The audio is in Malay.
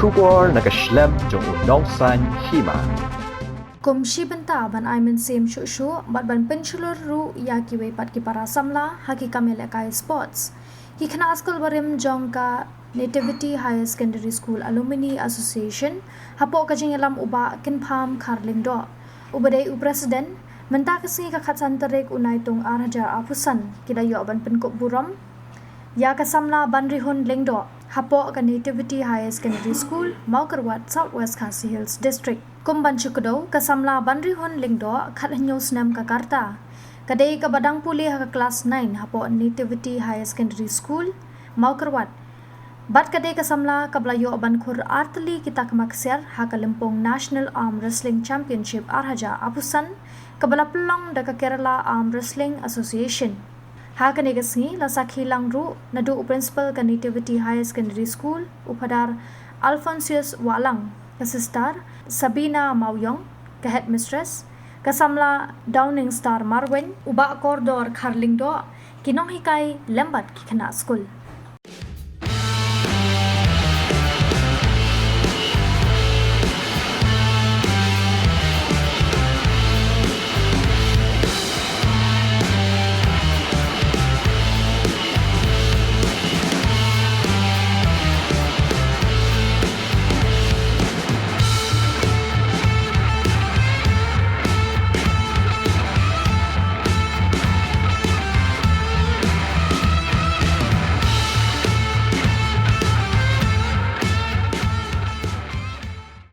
Shubor nakaslem jong unong san Hima. Kumshi benta ban aimen sem shushu bat ban penchulur ru ya kiwe pat ki para Samla haki kamele kai sports. Ki khana school barim jong ka Nativity Higher Secondary School Alumni Association hapo ka jingelam uba kinpham khar Lyngdoh. Ubadai President menta kasi ka khatsantarek unai tung arhajar apusan kidayo ban Pynkup Burom ya ka Samla Banrihun Lyngdoh hapo ka Nativity Higher Secondary School Maukerwat Southwest Khasi Hills District. Kumban Chukdo ka Samla Banrihun Lyngdoh khat hanyo snam ka karta. Kadai ka badang puli ha ka class 9 hapo Nativity Higher Secondary School Maukerwat. Bat kadai ka Samla ka blayo ban khur artli kita kamaksir ha ka Limpong National Arm Wrestling Championship arhaja apusan ka balapulong da ka Kerala Arm Wrestling Association. Ha ka negasi la sakhilang ru nadu principal ka Nativity Higher Secondary School upadar Alphonsus Walang ka sister Sabina Mauyong ka headmistress ka Samla Downing Star Marwen uba kordor khar Lyngdoh kinong hikay lembat ki khana school.